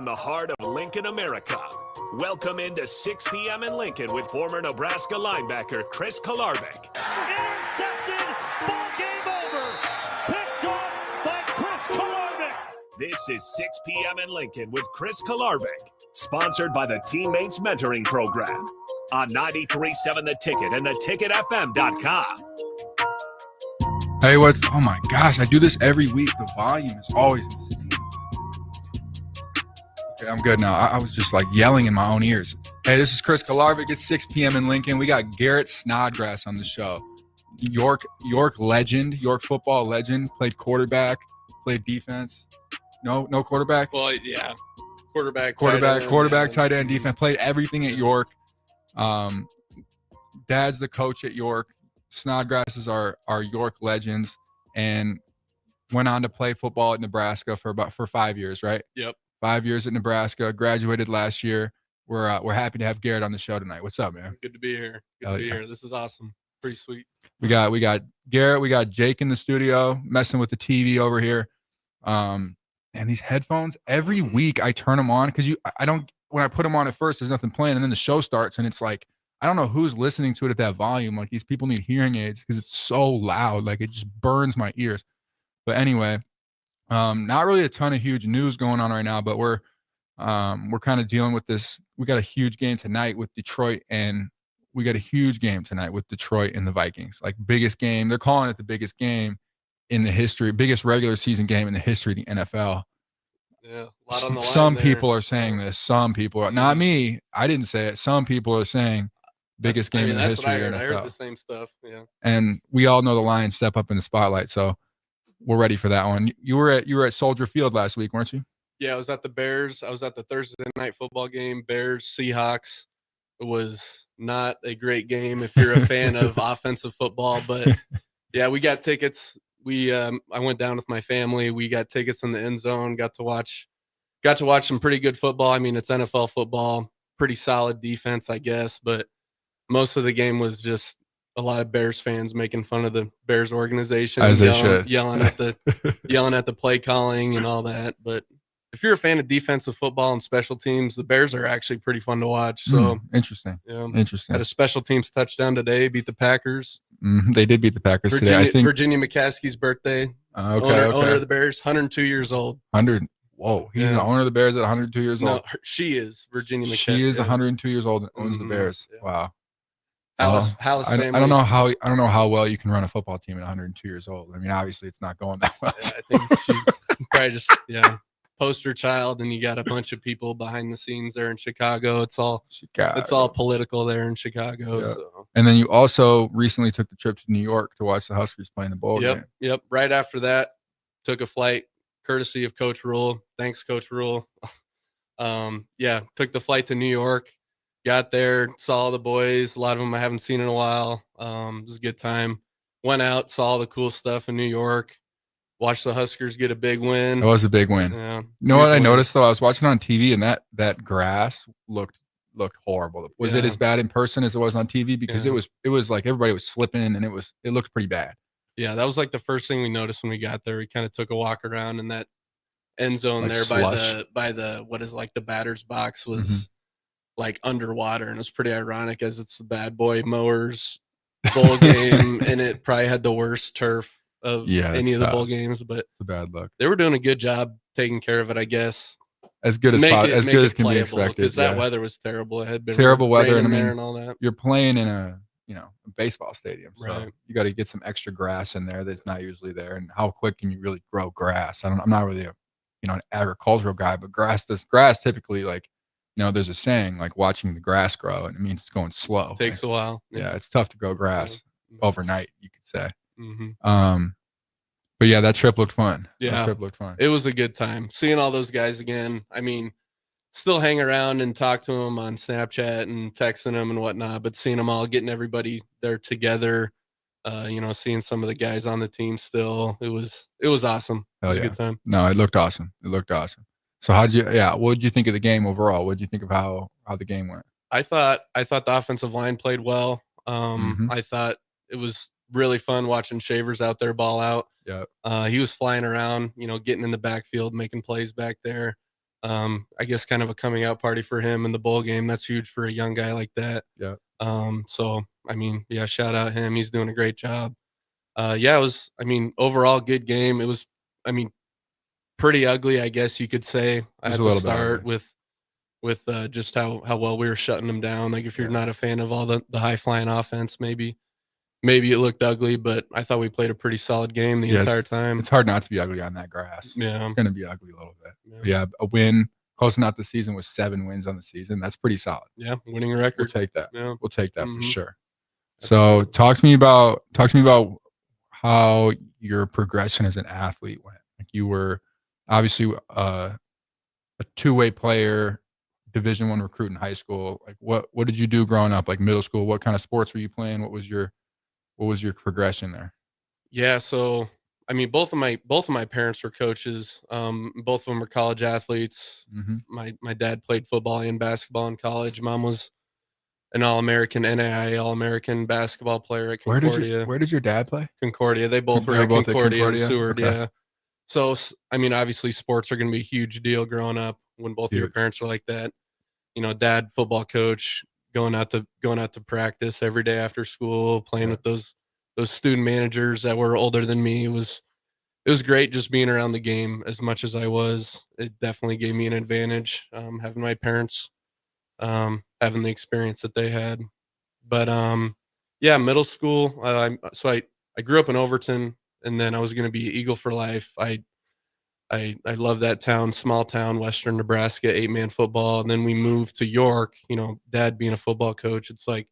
the heart of Lincoln, America. Welcome into 6 p.m. in Lincoln with former Nebraska linebacker Chris Kolarevic. Intercepted, ball game over. Picked off by Chris Kolarevic. This is 6 p.m. in Lincoln with Chris Kolarevic, sponsored by the Teammates Mentoring Program on 93.7 The Ticket and theticketfm.com. Hey, oh my gosh, I do this every week. The volume is always insane. Okay, I'm good now. I was just like yelling in my own ears. Hey, this is Chris Kolarevic. It's 6 p.m. in Lincoln. We got Garrett Snodgrass on the show. York legend, York football legend, played quarterback, played defense. No quarterback? Well, yeah. Quarterback, tight end, defense. Played everything at York. Dad's the coach at York. Snodgrasses are York legends, and went on to play football at Nebraska for 5 years, right? Yep. 5 years at Nebraska. Graduated last year. We're happy to have Garrett on the show tonight. What's up, man? Good to be here. Good to be here. This is awesome. Pretty sweet. We got Garrett. We got Jake in the studio messing with the TV over here. And these headphones, every week I turn them on because when I put them on at first, there's nothing playing, and then the show starts, and it's like, I don't know who's listening to it at that volume. Like, these people need hearing aids because it's so loud. Like, it just burns my ears. But anyway, not really a ton of huge news going on right now, but we're kind of dealing with this. We got a huge game tonight with Detroit, and we got a huge game tonight with Detroit and the Vikings. Like, biggest game. They're calling it the biggest game in the history, biggest regular season game in the history of the NFL. Yeah, a lot on the line. Some people are saying this. Some people are, not me. I didn't say it. Some people are saying biggest game in the history of the NFL. I heard the same stuff. Yeah. And we all know the Lions step up in the spotlight, so we're ready for that one. You were at Soldier Field last week, weren't you? Yeah, I was at the Bears. I was at the Thursday night football game, Bears Seahawks. It was not a great game if you're a fan of offensive football, but yeah, we got tickets. I went down with my family. We got tickets in the end zone. Got to watch some pretty good football. I mean, it's NFL football, pretty solid defense, I guess, but most of the game was just a lot of Bears fans making fun of the Bears organization, as they should, yelling at the play calling and all that. But if you're a fan of defensive football and special teams, the Bears are actually pretty fun to watch. So interesting. Yeah, interesting. Had a special teams touchdown today. Beat the Packers. They did beat the Packers today. I think Virginia McCaskey's birthday. Owner of the Bears, 102 years old. 100. Whoa, he's the owner of the Bears at 102 years old. No, she is Virginia McCaskey. She is 102 years old and owns the Bears. Yeah. Wow. Hallis family. I don't know how well you can run a football team at 102 years old. I mean, obviously it's not going that well. Yeah, I think she's probably just poster child, and you got a bunch of people behind the scenes there in Chicago. It's all political there in Chicago. Yeah. So. And then you also recently took the trip to New York to watch the Huskers play in the bowl game. Yep. Right after that, took a flight courtesy of Coach Rule. Thanks, Coach Rule. Took the flight to New York. Got there, saw the boys. A lot of them I haven't seen in a while. It was a good time. Went out, saw all the cool stuff in New York. Watched the Huskers get a big win. It was a big win. Yeah. You know what I noticed though? I was watching on TV, and that grass looked horrible. Was it as bad in person as it was on TV? Because it was like everybody was slipping, and it looked pretty bad. Yeah, that was like the first thing we noticed when we got there. We kind of took a walk around, and that end zone like there slush. by the what is like the batter's box was like underwater, and it was pretty ironic as it's the Bad Boy Mowers bowl game, and it probably had the worst turf of any of the bowl games, but it's a bad look. They were doing a good job taking care of it, I guess. As good as can be expected. Because that weather was terrible. It had been terrible weather, and all that. You're playing in a baseball stadium, so right. You got to get some extra grass in there that's not usually there. And how quick can you really grow grass? I'm not really an agricultural guy, but grass typically, like, there's a saying like watching the grass grow, and it means it's going slow. It takes a while. Yeah, it's tough to grow grass overnight, you could say. Mm-hmm. But yeah, that trip looked fun. Yeah, it was a good time seeing all those guys again. I mean, still hang around and talk to them on Snapchat and texting them and whatnot, but seeing them all, getting everybody there together, seeing some of the guys on the team still, it was awesome. It was a good time. No, it looked awesome. So what did you think of the game overall? What did you think of how the game went? I thought the offensive line played well. I thought it was really fun watching Shavers out there ball out. Yeah. He was flying around, getting in the backfield, making plays back there. I guess kind of a coming out party for him in the bowl game. That's huge for a young guy like that. Yeah. So I mean, yeah, shout out him. He's doing a great job. Yeah, it was, I mean, overall good game. It was, I mean, pretty ugly, I guess you could say, was at a the little bit start ugly. with just how well we were shutting them down. Like if you're not a fan of all the high flying offense, maybe it looked ugly, but I thought we played a pretty solid game the entire time. It's hard not to be ugly on that grass. Yeah. It's gonna be ugly a little bit. Yeah. But yeah, a win, closing out the season with 7 wins on the season. That's pretty solid. Yeah, winning record. We'll take that. Yeah. We'll take that for Mhm. sure. So talk to me about how your progression as an athlete went. Like you were obviously a two-way player, Division I recruit in high school. Like what did you do growing up? Like middle school, what kind of sports were you playing? What was your progression there? Yeah, so I mean, both of my parents were coaches. Both of them were college athletes. Mhm. My dad played football and basketball in college. Mom was an All-American NAIA All-American basketball player at Concordia. Where did your dad play? Concordia. They both were They were at both at Concordia and Concordia? Seward. Okay. Yeah. So I mean, obviously, sports are going to be a huge deal growing up when both of your Huge. parents are like that. You know, dad football coach, going out to practice every day after school, playing with those student managers that were older than me. It was great just being around the game as much as I was. It definitely gave me an advantage, having my parents, having the experience that they had. But yeah, middle school. I grew up in Overton, and then I was going to be Eagle for life. I love that town, small town, Western Nebraska, 8-man football. And then we moved to York. You know, dad being a football coach, it's like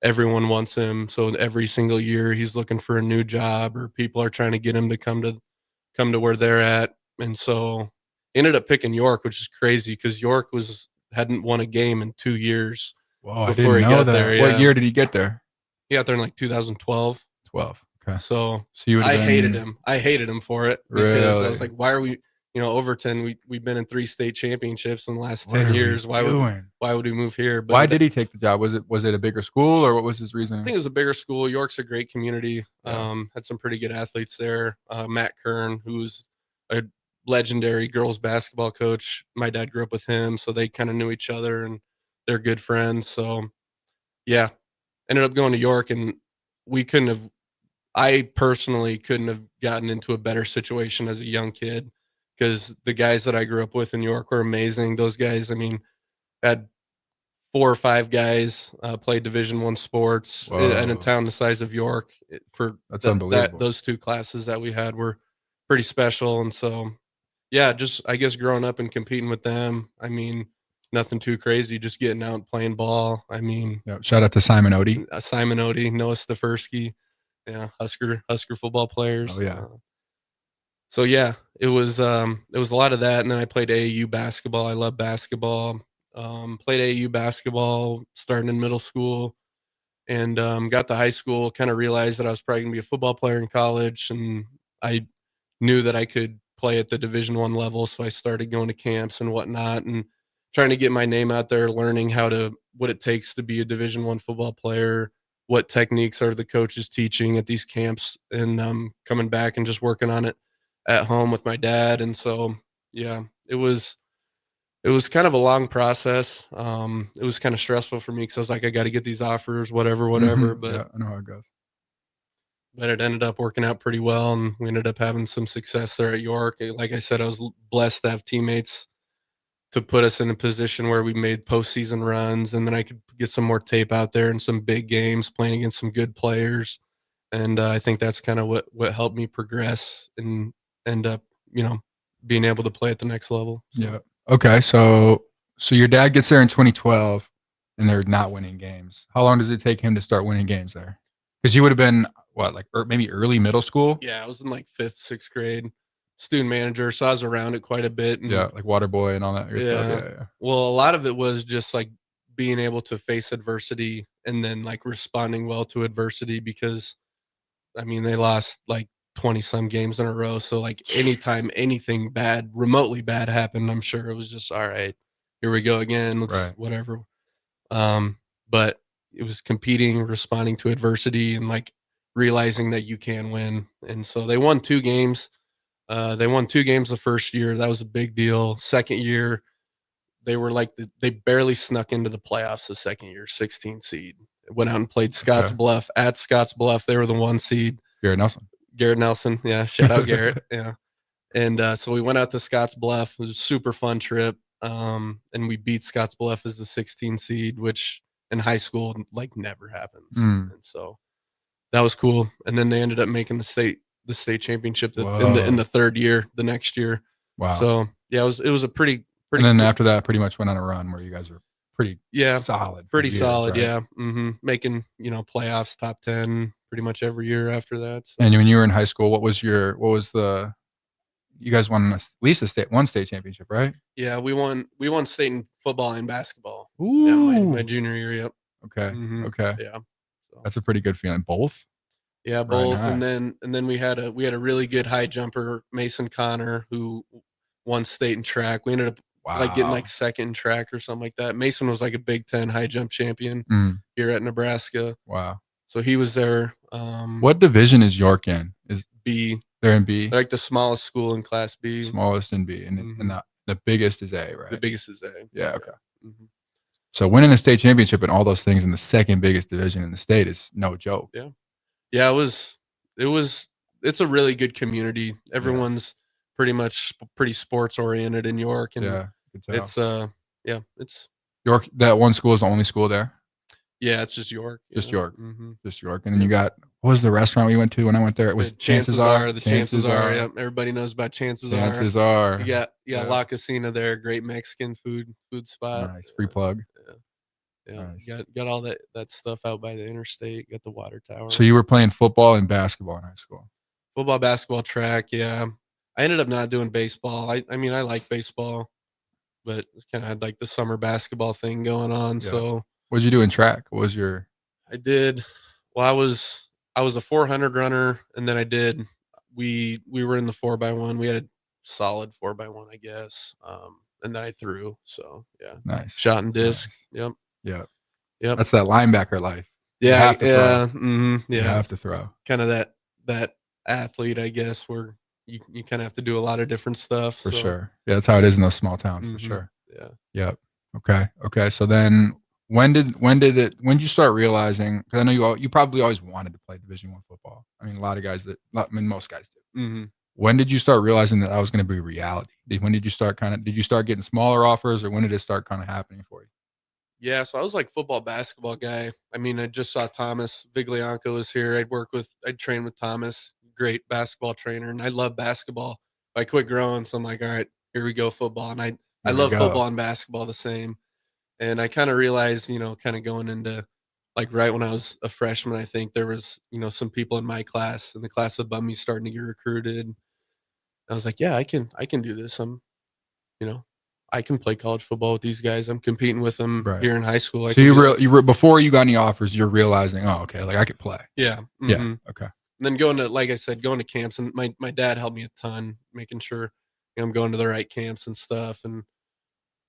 everyone wants him. So every single year he's looking for a new job, or people are trying to get him to come to where they're at. And so ended up picking York, which is crazy because York hadn't won a game in 2 years. Whoa, I Before didn't he know got that. there, yeah. What year did he get there? He got there in like 2012. 12. Okay. So So you would I have hated been him. I hated him for it because I was Really? like, why are we, Overton, we've been in 3 state championships in the last What 10 are we years. Why doing? would we move here? But Why did he take the job? Was it a bigger school, or what was his I reasoning? think it was a bigger school. York's a great community. Yeah. Had some pretty good athletes there. Matt Kern, who's a legendary girls basketball coach. My dad grew up with him, so they kind of knew each other and they're good friends. So yeah, ended up going to York, and I personally couldn't have gotten into a better situation as a young kid because the guys that I grew up with in York were amazing. Those guys, I mean, had 4 or 5 guys play Division I sports in a Whoa. town the size of York. That's unbelievable. Those 2 classes that we had were pretty special, and so yeah, just I guess growing up and competing with them. I mean, nothing too crazy, just getting out and playing ball. I mean, Yeah, shout out to Simon Odie. Simon Odie, Noah Stefersky, yeah, Husker football players. Oh yeah. So yeah, it was a lot of that, and then I played AAU basketball. I love basketball. Played AAU basketball starting in middle school, and got to high school. Kind of realized that I was probably gonna be a football player in college, and I knew that I could play at the Division I level. So I started going to camps and whatnot, and trying to get my name out there, learning what it takes to be a Division I football player, what techniques are the coaches teaching at these camps, and coming back and just working on it at home with my dad. And so, yeah, it was kind of a long process. It was kind of stressful for me because I was like, I got to get these offers, whatever. Mhm. But Yeah, I know how it goes. it ended up working out pretty well, and we ended up having some success there at York. Like I said, I was blessed to have teammates to put us in a position where we made postseason runs, and then I could get some more tape out there in some big games, playing against some good players. And I think that's kind of what helped me progress and end up, being able to play at the next level. So. Yeah. Okay. So your dad gets there in 2012, and they're not winning games. How long does it take him to start winning games there? Because you would have been what, like maybe early middle school? Yeah, I was in like 5th, 6th grade, student manager, so I was around it quite a bit. And Yeah, like water boy and all that good stuff. yeah, Yeah. well, a lot of it was just like being able to face adversity and then like responding well to adversity because, I mean, they lost like 20 some games in a row. So like anytime anything bad, remotely bad happened, I'm sure it was just, all right, here we go again. Let's Right. whatever. But it was competing, responding to adversity, and like realizing that you can win. And so they won 2 games. They won 2 games the first year. That was a big deal. Second year, they were like they barely snuck into the playoffs the second year, 16 seed. Went out and played Scotts Bluff at Scotts Bluff. They were the 1 seed. Garrett Nelson. Yeah, shout out Garrett. Yeah, and so we went out to Scotts Bluff. It was a super fun trip. And we beat Scotts Bluff as the 16 seed, which in high school like never happens. And so that was cool. And then they ended up making the state championship in the third year, the next year. Wow. So yeah, it was a pretty. And then after that, pretty much went on a run where you guys were pretty solid. Pretty solid, right? yeah. Making playoffs, top 10, pretty much every year after that. So. And when you were in high school, what was the? You guys won at least one state championship, right? Yeah, we won state in football and basketball. Ooh. Yeah, my junior year. Yep. Okay. Okay. Yeah. So. That's a pretty good feeling. Both. Yeah, both. Right. And then we had a really good high jumper, Mason Connor, who won state in track. We ended up getting like second in track or something like that. Mason was like a Big Ten high jump champion here at Nebraska. Wow. So he was there. What division is York in? Is B. They're in B. They're like the smallest school in Class B. Smallest in B, and the biggest is A, right? The biggest is A. Yeah. Okay. So winning a state championship and all those things in the second biggest division in the state is no joke. Yeah. Yeah. It's a really good community. Everyone's pretty sports oriented in York, and it's York. That one school is the only school there. Yeah, it's just York. Just York. Just York. And then you got, what was the restaurant we went to when I went there? It was Chances Are. The Chances Are. Yep. Everybody knows about Chances Are. You got La Casina there, great Mexican food spot. Nice. Free plug. Yeah. Nice. Got all that stuff out by the interstate. Got the water tower. So you were playing football and basketball in high school? Football, basketball, track. Yeah. I ended up not doing baseball. I mean, I like baseball, but kind of had like the summer basketball thing going on. Yeah. So. What did you do in track? What was your? I did. Well, I was a 400 runner, and then we were in the 4x1. We had a solid 4x1, I guess. And then I threw. So yeah. Nice. Shot and disc. Nice. Yep. That's that linebacker life. Yeah. You have to yeah. Throw. You have to throw. Kind of that athlete, I guess, where you kind of have to do a lot of different stuff. For sure. Yeah, that's how it is in those small towns. For sure. Yeah. Yep. Okay. So then. When did you start realizing? Because I know you probably always wanted to play Division I football. I mean, most guys do. When did you start realizing that was going to be reality? When did you start getting smaller offers, or when did it start kind of happening for you? Yeah, so I was like football, basketball guy. I mean, I just saw Thomas Viglianco was here. I'd train with Thomas, great basketball trainer, and I love basketball. I quit growing, so I'm like, all right, here we go, football. And I love football and basketball the same. And I kind of realized, kind of going into like right when I was a freshman, I think there was, some people in my class, in the class above me, starting to get recruited. I was like, yeah, I can do this. I can play college football with these guys. I'm competing with them here in high school. So you were before you got any offers, you're realizing, oh, okay, like I could play. Yeah. Yeah. Okay. And then going to camps, and my dad helped me a ton, making sure I'm going to the right camps and stuff, and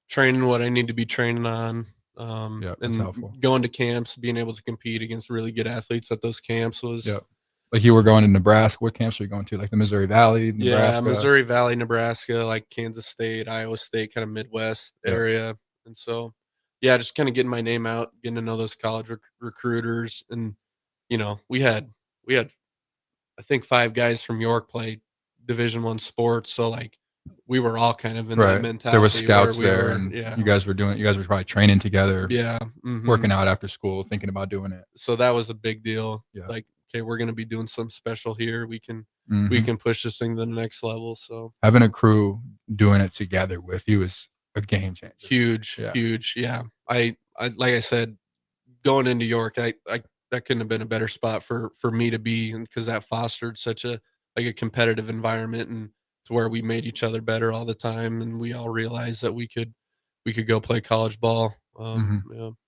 training what I need to be training on. And helpful. Going to camps, being able to compete against really good athletes at those camps was. Yeah. Like you were going to Nebraska. What camps were you going to? Like the Missouri Valley, Nebraska? Yeah, Missouri Valley, Nebraska, like Kansas State, Iowa State, kind of Midwest area. And so, yeah, just kind of getting my name out, getting to know those college recruiters. And, we had, I think 5 guys from York play Division I sports. So like we were all kind of in that mentality. There were scouts there, and you guys were probably training together. Yeah. Working out after school, thinking about doing it. So that was a big deal. Yeah. Like, okay, we're going to be doing something special here. We can push this thing to the next level. So having a crew doing it together with you is a game changer. Huge. Yeah. I like I said, going into York, I that couldn't have been a better spot for me to be, because that fostered such a competitive environment, and to where we made each other better all the time, and we all realized that we could go play college ball.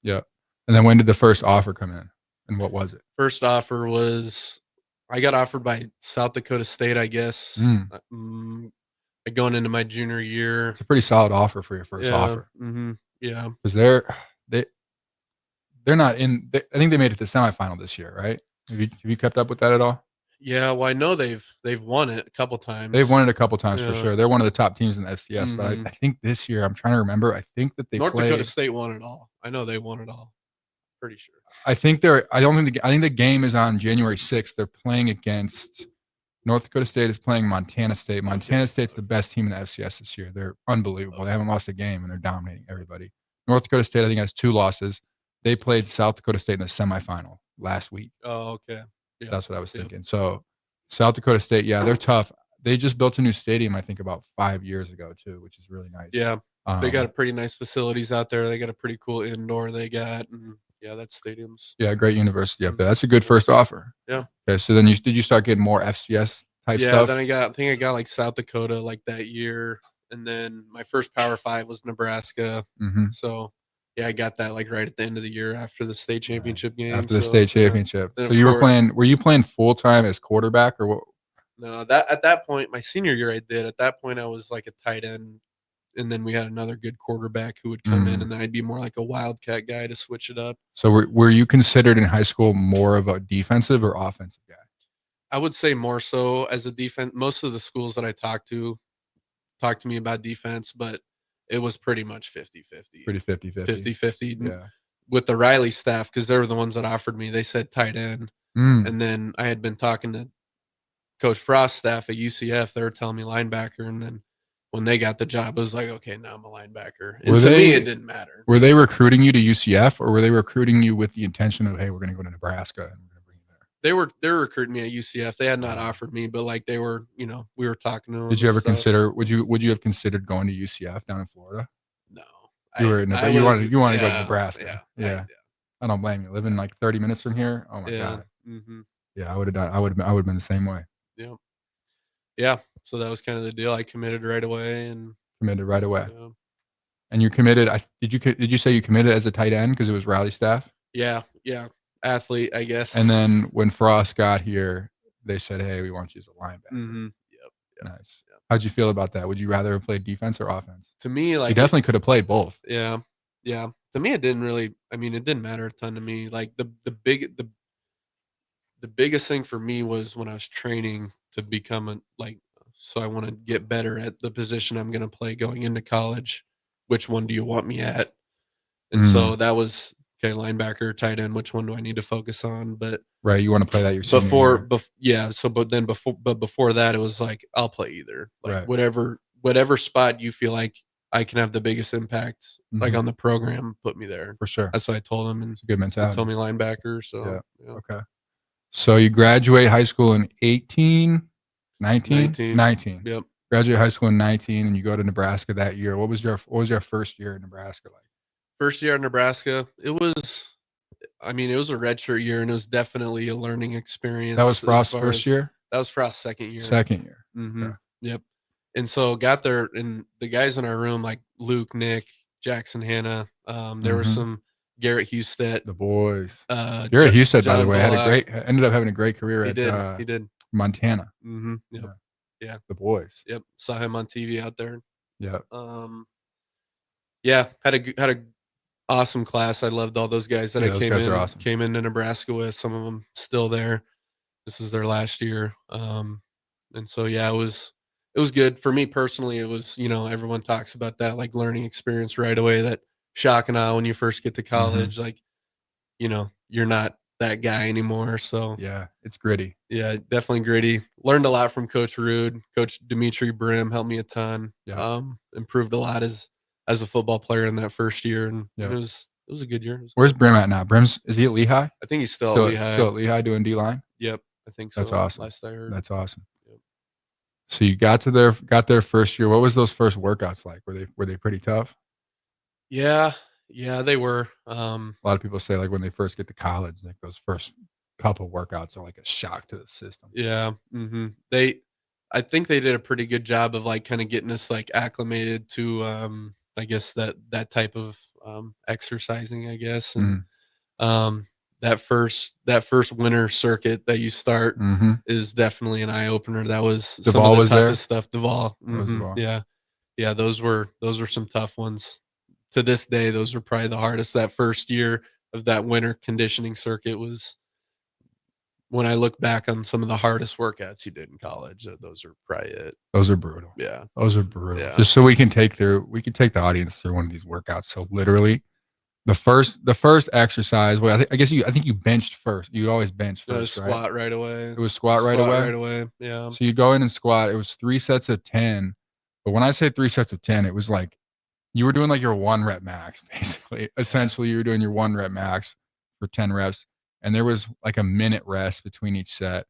Yeah. And then when did the first offer come in, and what was it? First offer was, I got offered by South Dakota State, I guess. Going into my junior year. It's a pretty solid offer for your first offer. Yeah. Because they're not in. I think they made it to the semifinal this year, right? Have you kept up with that at all? Yeah, well, I know they've won it a couple times. They've won it a couple times for Yeah. sure. They're one of the top teams in the FCS, but Mhm. I think this year, I'm trying to remember, I think that they North Dakota played. State won it all. I know they won it all. Pretty sure. I think the game is on January 6th. They're playing against North Dakota State is playing Montana State. Montana State's the best team in the FCS this year. They're unbelievable. They haven't lost a game and they're dominating everybody. North Dakota State, I think, has 2 losses. They played South Dakota State in the semifinal last week. Oh, okay. Yeah. That's what I was thinking. So South Dakota State, yeah, they're tough. They just built a new stadium, I think, about 5 years ago too, which is really nice. Yeah. They got a pretty nice facilities out there. They got a pretty cool indoor they got. And yeah, that stadium's. Yeah, great university up there. That's a good first offer. Yeah. Okay, so then did you start getting more FCS type stuff? Then I think I got like South Dakota like that year. And then my first Power 5 was Nebraska. Mm-hmm. So yeah, I got that like right at the end of the year after the state championship game. After the state championship. Then, So were you playing full time as quarterback or what? No, that at that point, my senior year I did. At that point I was like a tight end. And then we had another good quarterback who would come in, and then I'd be more like a wildcat guy to switch it up. So were you considered in high school more of a defensive or offensive guy? I would say more so as a defense. Most of the schools that I talked to me about defense, but it was pretty much 50-50. Pretty 50-50. 50-50. Yeah. With the Riley staff, because they were the ones that offered me, they said tight end. And then I had been talking to Coach Frost's staff at UCF. They were telling me linebacker, and then when they got the job, it was like, okay, now I'm a linebacker. And to me, it didn't matter. Were they recruiting you to UCF, or were they recruiting you with the intention of, hey, we're going to go to Nebraska and we're going to bring you there? They were recruiting me at UCF. They had not offered me, but like they were, we were talking to them. Did you ever consider? Would you have considered going to UCF down in Florida? No, you wanted to go to Nebraska. Yeah. I don't blame you. Living like 30 minutes from here. Oh my god. Mm-hmm. Yeah, I would have done. I would have been the same way. Yeah. Yeah. So that was kind of the deal. I committed right away and. Committed right away. Yeah. And you committed. Did you say you committed as a tight end because it was Riley staff? Yeah. Athlete, I guess. And then when Frost got here, they said, "Hey, we want you as a linebacker." Mm-hmm. Yep. Nice. Yep. How'd you feel about that? Would you rather have played defense or offense? To me, like you definitely could have played both. Yeah. To me, it didn't really. I mean, it didn't matter a ton to me. Like the biggest thing for me was when I was training to become so I want to get better at the position I'm going to play going into college. Which one do you want me at? And so that was, okay, linebacker, tight end, which one do I need to focus on? But right, you want to play that yourself. Before that, it was like, I'll play either. Like right. whatever spot you feel like I can have the biggest impact, like on the program, put me there. For sure. That's what I told him. And it's a good mentality. He told me linebacker. So, yeah. Okay. So you graduate high school in 19? Yep. Graduate high school in 19, and you go to Nebraska that year. What was your first year in Nebraska like? First year in Nebraska, it was a redshirt year, and it was definitely a learning experience. That was Frost's first year? That was Frost's second year. Second year. Mm-hmm. Okay. Yep. And so got there, and the guys in our room, like Luke, Nick, Jackson, Hannah, there were some Garrett Husted. The boys. Garrett Husted, by the way, ended up having a great career he did. Montana. Mm-hmm. Yep. Yeah. The boys. Yep. Saw him on TV out there. Yeah. Yeah. Had a awesome class. I loved all those guys that came into Nebraska with. Some of them still there. This is their last year. And so yeah, it was good for me personally. It was, everyone talks about that like learning experience right away, that shock and awe when you first get to college. Like, you're not that guy anymore. So yeah, it's gritty. Yeah, definitely gritty. Learned a lot from Coach Rude. Coach Dimitri Brim helped me a ton. Yeah. Improved a lot as a football player in that first year, and it was a good year. Where's Brim at now? Is he at Lehigh? I think he's still at Lehigh. Still at Lehigh doing D-line? Yep, I think so. That's awesome. Last I heard. That's awesome. Yep. So you got their first year. What was those first workouts like? Were they pretty tough? Yeah, they were. A lot of people say like when they first get to college, like those first couple workouts are like a shock to the system. Yeah. Mm-hmm. I think they did a pretty good job of like kind of getting us like acclimated to I guess that type of exercising, I guess. And that first winter circuit that you start is definitely an eye opener. That was some of the toughest stuff. Duvall. Yeah, those were some tough ones. To this day, those were probably the hardest. That first year of that winter conditioning circuit was when I look back on some of the hardest workouts you did in college, those are probably it. Those are brutal. Yeah. Those are brutal. Yeah. Just so we can take the audience through one of these workouts. So literally the first exercise, well, I think you benched first. You'd always bench first, right? Squat right away. It was squat right away. Yeah. So you go in and squat. It was 3 sets of 10. But when I say 3 sets of 10, it was like you were doing like your 1 rep max, basically. Essentially, you were doing your 1 rep max for 10 reps. And there was like a minute rest between each set.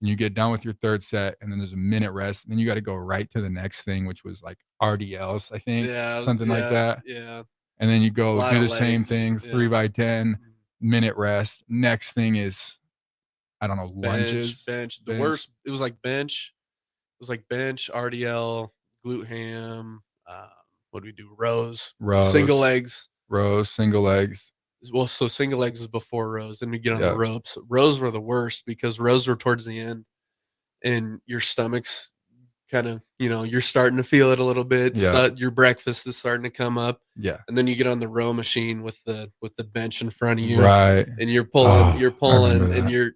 And you get done with your 3rd set, and then there's a minute rest. And then you got to go right to the next thing, which was like RDLs, I think. Something like that. Yeah. And then you go do the same legs. thing, 3 by 10, minute rest. Next thing is, I don't know, lunges. Bench. The worst, it was like bench. It was like bench, RDL, glute ham. What do we do? Rows. Single legs. Rows, single legs. Well, so single legs is before rows. Then we get on the ropes. Rows were the worst because rows were towards the end, and your stomach's kind of, you're starting to feel it a little bit. Yeah. Your breakfast is starting to come up. Yeah. And then you get on the row machine with the bench in front of you. Right. And you're pulling, and your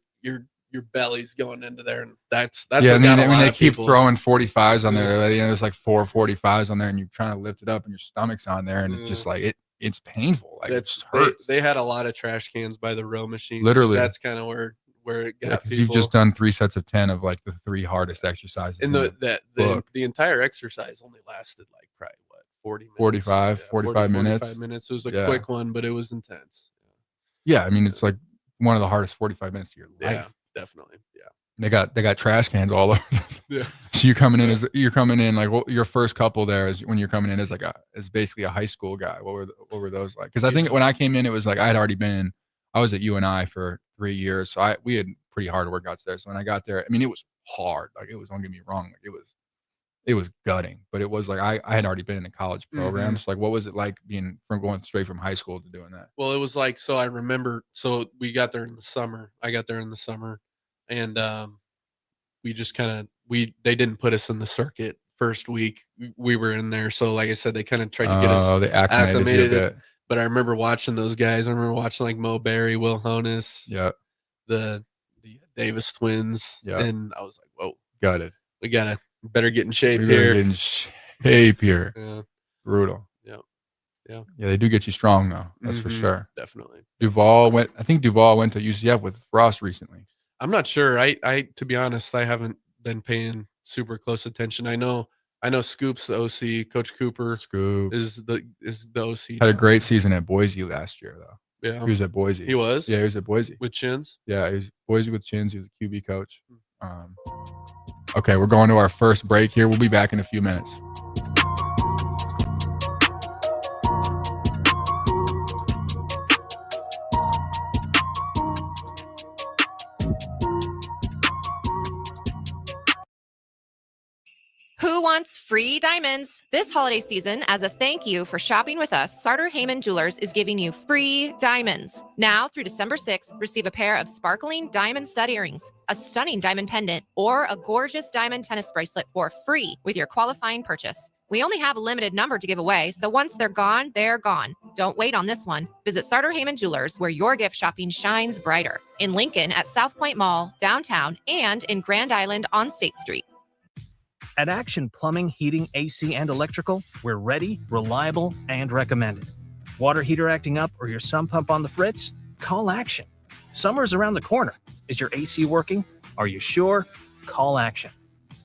belly's going into there, and that's yeah. And then when they keep throwing 45s on there, there's like 4 45s on there, and you're trying to lift it up, and your stomach's on there, and it's just like it's painful. Like it hurts. They had a lot of trash cans by the row machine. Literally, that's kind of where it got people. You've just done 3 sets of 10 of like the 3 hardest exercises. And the entire exercise only lasted like probably 40 minutes. 45 minutes. 45 minutes. It was a quick one, but it was intense. Yeah, I mean it's like one of the hardest 45 minutes of your life. Yeah, definitely. Yeah. They got trash cans all over. Yeah. So you're coming in like your first couple there is when you're coming in as basically a high school guy. What were those like? Because I think when I came in, it was like I was at UNI for 3 years, so we had pretty hard workouts there. So when I got there, I mean it was hard. Like it was, don't get me wrong, like it was gutting, but it was like I had already been in a college program. Mm-hmm. So like what was it like being from going straight from high school to doing that? Well, it was like, so I remember, so we got there in the summer. I got there in the summer, and we just they didn't put us in the circuit first week we were in there. So like I said, they kind of tried to get us they acclimated you a bit. But I remember watching those guys. I remember watching like Mo Berry, Will Honus, the Davis twins, and I was like, whoa, got it. We better get in shape here. Yeah. Brutal. Yeah, they do get you strong though. That's for sure. Definitely. Duval went to UCF with Ross recently. I'm not sure. I to be honest, I haven't been paying super close attention. I know Scoop's the OC. Coach Cooper is the OC. Had a great season at Boise last year though. Yeah. He was at Boise. He was? Yeah, he was at Boise. With Chins? Yeah, he was Boise with Chins. He was a QB coach. Okay, we're going to our first break here. We'll be back in a few minutes. Who wants free diamonds? This holiday season, as a thank you for shopping with us, Sartor Heyman Jewelers is giving you free diamonds. Now through December 6th, receive a pair of sparkling diamond stud earrings, a stunning diamond pendant, or a gorgeous diamond tennis bracelet for free with your qualifying purchase. We only have a limited number to give away, so once they're gone, they're gone. Don't wait on this one. Visit Sartor Heyman Jewelers, where your gift shopping shines brighter. In Lincoln at South Point Mall, downtown, and in Grand Island on State Street. At Action Plumbing, Heating, AC, and Electrical, we're ready, reliable, and recommended. Water heater acting up or your sump pump on the fritz? Call Action. Summer's around the corner. Is your AC working? Are you sure? Call Action.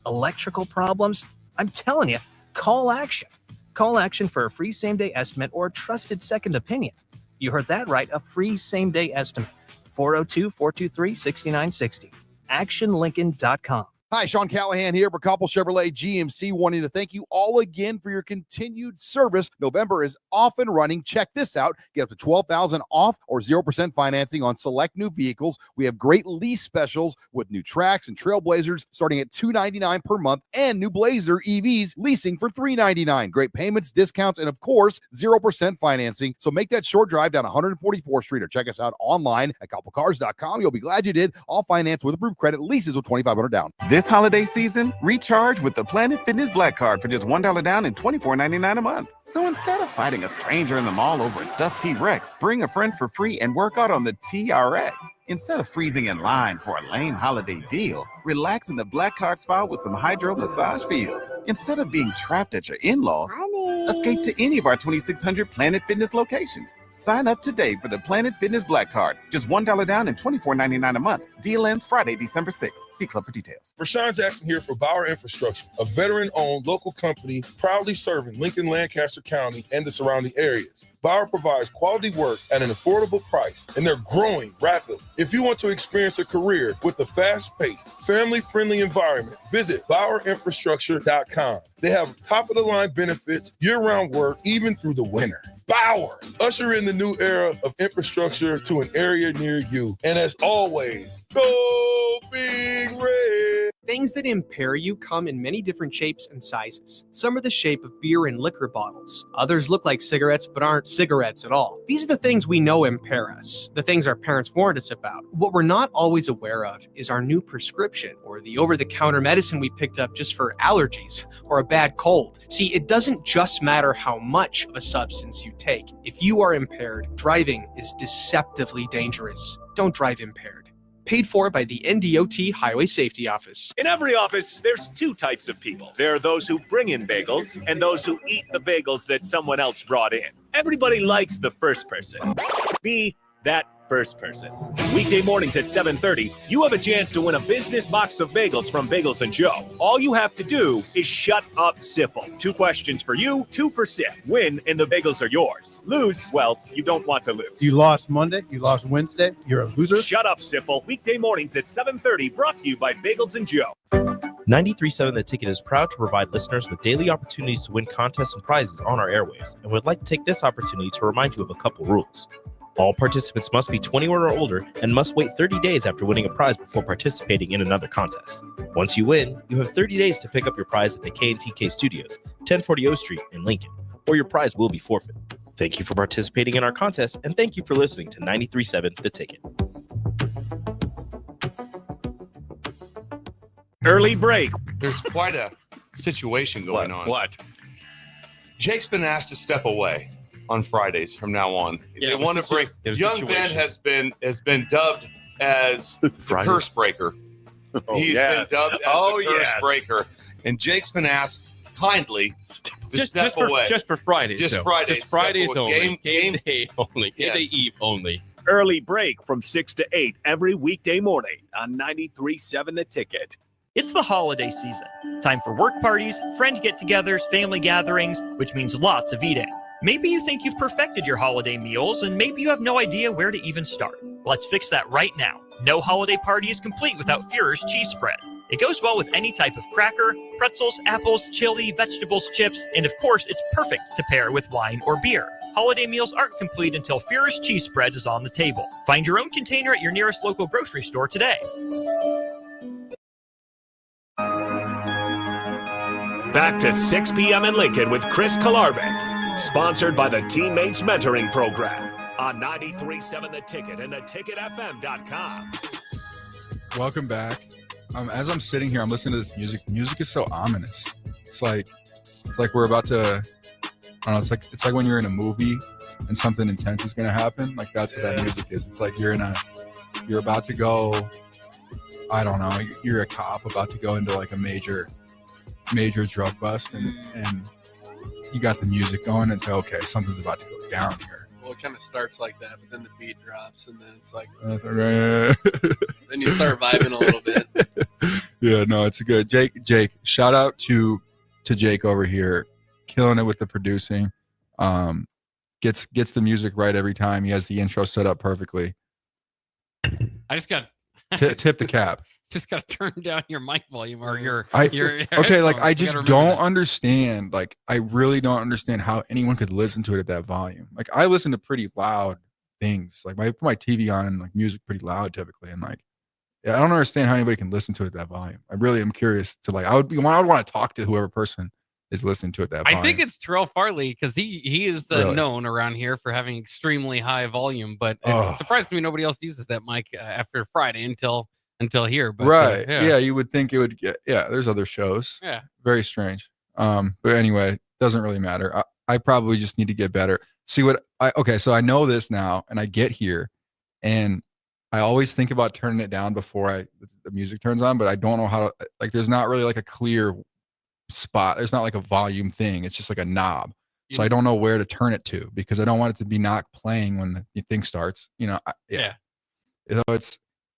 Electrical problems? I'm telling you, call Action. Call Action for a free same-day estimate or a trusted second opinion. You heard that right, a free same-day estimate. 402-423-6960. ActionLincoln.com. Hi, Sean Callahan here for Koppel Chevrolet GMC, wanting to thank you all again for your continued service. November is off and running. Check this out. Get up to $12,000 off or 0% financing on select new vehicles. We have great lease specials with new Trax and Trailblazers starting at $299 per month and new Blazer EVs leasing for $399. Great payments, discounts, and of course, 0% financing. So make that short drive down 144th Street or check us out online at koppelcars.com. You'll be glad you did. All finance with approved credit, leases with $2,500 down. This holiday season, recharge with the Planet Fitness Black Card for just $1 down and $24.99 a month. So instead of fighting a stranger in the mall over a stuffed T-Rex, bring a friend for free and work out on the TRX. Instead of freezing in line for a lame holiday deal, relax in the Black Card spa with some hydro massage feels. Instead of being trapped at your in-laws, escape to any of our 2,600 Planet Fitness locations. Sign up today for the Planet Fitness Black Card. Just $1 down and $24.99 a month. Deal ends Friday, December 6th. See Club for details. Rashawn Jackson here for Bauer Infrastructure, a veteran-owned local company proudly serving Lincoln, Lancaster County, and the surrounding areas. Bauer provides quality work at an affordable price, and they're growing rapidly. If you want to experience a career with a fast-paced, family-friendly environment, visit BauerInfrastructure.com. They have top-of-the-line benefits, year-round work, even through the winter. Bauer, usher in the new era of infrastructure to an area near you. And as always, go Big Red! Things that impair you come in many different shapes and sizes. Some are the shape of beer and liquor bottles. Others look like cigarettes but aren't cigarettes at all. These are the things we know impair us, the things our parents warned us about. What we're not always aware of is our new prescription or the over-the-counter medicine we picked up just for allergies or a bad cold. See, it doesn't just matter how much of a substance you take. If you are impaired, driving is deceptively dangerous. Don't drive impaired. Paid for by the NDOT Highway Safety Office. In every office, there's two types of people. There are those who bring in bagels and those who eat the bagels that someone else brought in. Everybody likes the first person. Be that first person. Weekday mornings at 7:30, you have a chance to win a business box of bagels from Bagels & Joe. All you have to do is shut up, Sipple. 2 questions for you, 2 for Sip. Win and the bagels are yours. Lose, well, you don't want to lose. You lost Monday, you lost Wednesday, you're a loser. Shut up, Sipple. Weekday mornings at 7:30, brought to you by Bagels & Joe. 93.7 The Ticket is proud to provide listeners with daily opportunities to win contests and prizes on our airwaves, and would like to take this opportunity to remind you of a couple rules. All participants must be 21 or older and must wait 30 days after winning a prize before participating in another contest. Once you win, you have 30 days to pick up your prize at the K&TK Studios, 1040 O Street in Lincoln, or your prize will be forfeit. Thank you for participating in our contest, and thank you for listening to 93.7 The Ticket. Early break. There's quite a situation going on. What? Jake's been asked to step away on Fridays from now on. Yeah, they want to bring. Young Ben has been dubbed as the curse breaker. He's been dubbed as the curse breaker, and Jake's been asked kindly to step away. Just for Fridays. Just though. Fridays. Just Fridays only. Game day only. Yes. Game day eve only. Early break from 6 to 8 every weekday morning on 93.7 The Ticket. It's the holiday season. Time for work parties, friend get-togethers, family gatherings, which means lots of eating. Maybe you think you've perfected your holiday meals, and maybe you have no idea where to even start. Let's fix that right now. No holiday party is complete without Führer's cheese spread. It goes well with any type of cracker, pretzels, apples, chili, vegetables, chips, and of course, it's perfect to pair with wine or beer. Holiday meals aren't complete until Führer's cheese spread is on the table. Find your own container at your nearest local grocery store today. Back to 6 p.m. in Lincoln with Chris Kolarevic. Sponsored by the Teammates Mentoring Program on 93.7 The Ticket and theticketfm.com. Welcome back. As I'm sitting here, I'm listening to this music. The music is so ominous. It's like we're about to. I don't know. It's like when you're in a movie and something intense is gonna happen. Like that's what that music is. It's like you're about to go. I don't know. You're a cop about to go into like a major drug bust, and you got the music going, and say, okay, something's about to go down here. Well, it kind of starts like that, but then the beat drops, and then it's like, right. then you start vibing a little bit. Yeah, no, it's good. Jake, shout out to Jake over here, killing it with the producing. Gets the music right every time. He has the intro set up perfectly. I just got tip the cap. Just got to turn down your mic volume or your okay, like I just don't understand. Like I really don't understand how anyone could listen to it at that volume. Like I listen to pretty loud things. Like I put my TV on and like music pretty loud typically, and like I don't understand how anybody can listen to it at that volume. I really am curious to like I would want to talk to whoever person is listening to it that volume. I think it's Terrell Farley because he is Really? known around here for having extremely high volume, but it surprises me nobody else uses that mic after Friday until until here. But, right. yeah. Yeah, you would think it would get. Yeah, there's other shows. Yeah. Very strange. But anyway, doesn't really matter. I probably just need to get better. See what okay, so I know this now, and I get here, and I always think about turning it down before the music turns on, but I don't know how to, like, there's not really like a clear spot. There's not like a volume thing. It's just like a knob. So I don't know where to turn it to because I don't want it to be not playing when the thing starts. You know, Yeah. So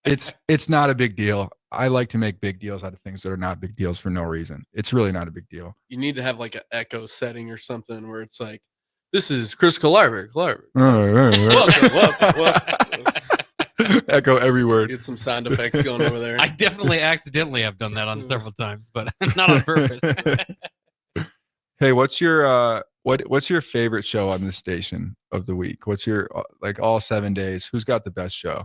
it's not a big deal. I like to make big deals out of things that are not big deals for no reason. It's really not a big deal. You need to have like an echo setting or something where it's like, this is Chris Kolarevic. Welcome. Echo every word. Get some sound effects going over there. I definitely accidentally have done that on several times, but not on purpose. Hey, what's your favorite show on this station of the week? What's your like all 7 days? Who's got the best show?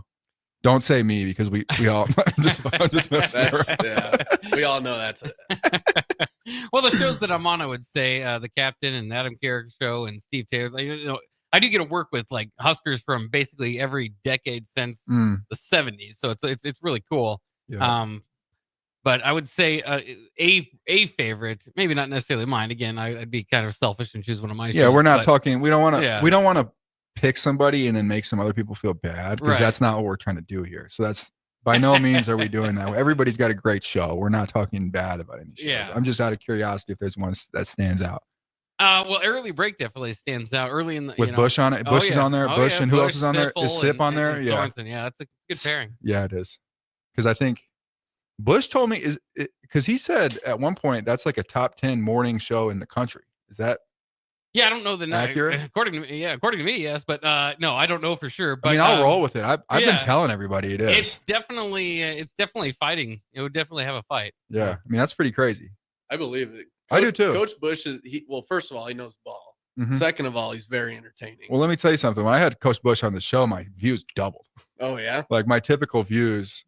Don't say me because we all I'm just messing around. Yeah, we all know that's it. Well, the shows that I'm on, I would say the Captain and Adam Carrick show and Steve Taylor's. I do get to work with like Huskers from basically every decade since the 70s, so it's really cool. Yeah. But I would say a favorite, maybe not necessarily mine. Again, I'd be kind of selfish and choose one of my shows. Yeah, we're not talking. We don't want to. Yeah. We don't want to pick somebody and then make some other people feel bad because Right. that's not what we're trying to do here. So that's by no means are we doing that. Everybody's got a great show. We're not talking bad about any shows. Yeah. I'm just out of curiosity if there's one that stands out. Well, Early Break definitely stands out early in the With Bush on it. Bush is on there. Bush yeah, and who else is on there? Sipple Is Sip on there? and Yeah. Sorensen. Yeah, that's a good pairing. Yeah, it is. Because I think Bush told me because he said at one point that's like a top 10 morning show in the country. Is that Yeah, I don't know the accurate? According to me, yes, but no, I don't know for sure. But I mean, I'll roll with it. I've yeah, been telling everybody it is. It's definitely fighting. It would definitely have a fight. Yeah, I mean that's pretty crazy. I believe it. I do too. Coach Bush is well. First of all, he knows ball. Mhm. Second of all, he's very entertaining. Well, let me tell you something. When I had Coach Bush on the show, my views doubled. Oh yeah, Like my typical views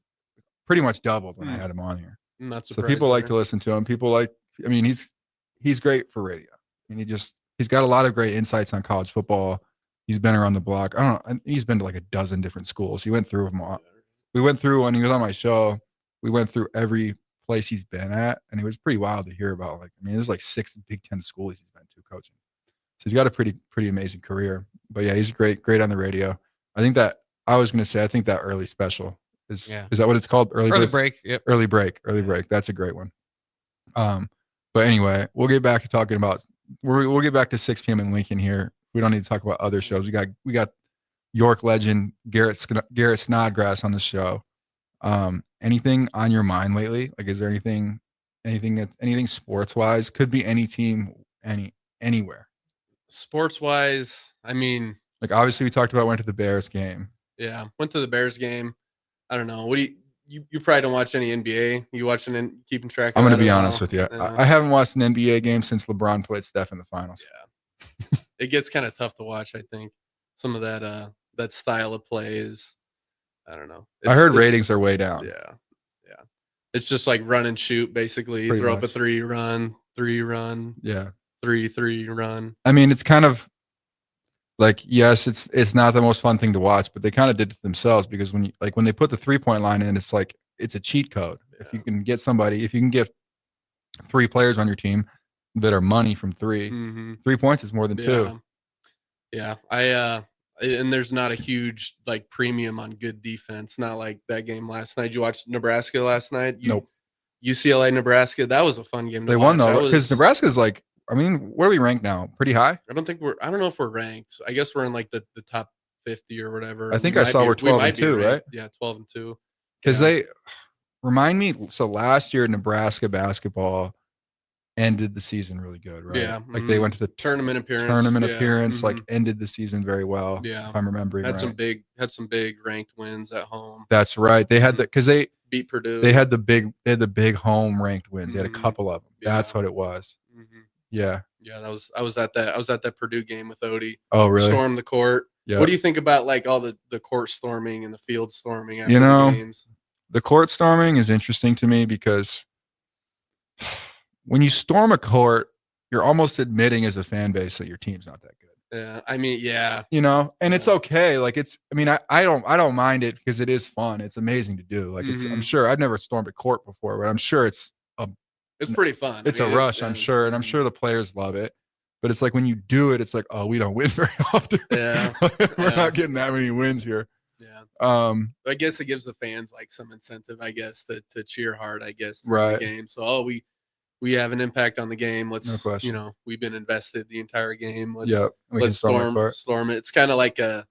pretty much doubled when I had him on here. I'm not So surprised. people like to listen to him. People like. I mean, he's great for radio. I mean, he's got a lot of great insights on college football. He's been around the block. I don't know. He's been to like a dozen different schools. He went through them all. We went through when he was on my show. We went through every place he's been at, and it was pretty wild to hear about. Like, I mean, there's like 6 Big Ten schools he's been to coaching. So he's got a pretty amazing career. But yeah, he's great on the radio. I think that early special is that what it's called? Early break. Yep. Early break. That's a great one. But anyway, we'll get back to talking about. We'll get back to 6 p.m. in Lincoln here. We don't need to talk about other shows. We got York legend Garrett Snodgrass on the show. Anything on your mind lately? Like, is there anything sports wise? Could be any team, anywhere. Sports wise, I mean, like obviously we talked about went to the Bears game. Yeah, went to the Bears game. I don't know. What do you probably don't watch any NBA? You watching and keeping track? I'm going to be honest with you. I haven't watched an NBA game since LeBron played Steph in the finals. Yeah, it gets kind of tough to watch. I think some of that style of play is, I don't know. I heard ratings are way down. Yeah. It's just like run and shoot, basically. Pretty Throw much. up a 3 run. Yeah. 3 run. I mean, it's kind of like, yes, it's not the most fun thing to watch, but they kind of did it themselves because when they put the 3-point line in, it's like it's a cheat code. Yeah. If you can get 3 players on your team that are money from 3, 3 points is more than 2. Yeah. And there's not a huge like premium on good defense. Not like that game last night. Did you watch Nebraska last night? Nope. UCLA, Nebraska. That was a fun game. They won though because Nebraska's like, I mean, where are we ranked now? Pretty high. I don't know if we're ranked. I guess we're in like the top 50 or whatever. I think I saw we're 12-2, right? Yeah, 12-2. Because they remind me. So last year, Nebraska basketball ended the season really good, right? Yeah. Like they went to the tournament appearance. Like ended the season very well. Yeah. If I'm remembering had right. some big ranked wins at home. That's right. They had because they beat Purdue. They had the big home ranked wins. They had a couple of them. Yeah. That's what it was. Yeah. Yeah, I was at that Purdue game with Odie. Oh, really? Stormed the court. Yeah. What do you think about like all the court storming and the field storming after the games? The court storming is interesting to me because when you storm a court, you're almost admitting as a fan base that your team's not that good. Yeah, I mean, yeah, you know, and it's okay. Like I mean, I don't mind it because it is fun. It's amazing to do. Like I'm sure I've never stormed a court before, but I'm sure it's pretty fun. It's a rush, I'm sure. And I'm sure the players love it, but it's like when you do it, it's like, oh, we don't win very often. Yeah. We're not getting that many wins here. Yeah. I guess it gives the fans like some incentive, I guess, to cheer hard, I guess, right. The game. So, we have an impact on the game. Let's, no question. You know, we've been invested the entire game. Let's storm it. It's kind of like a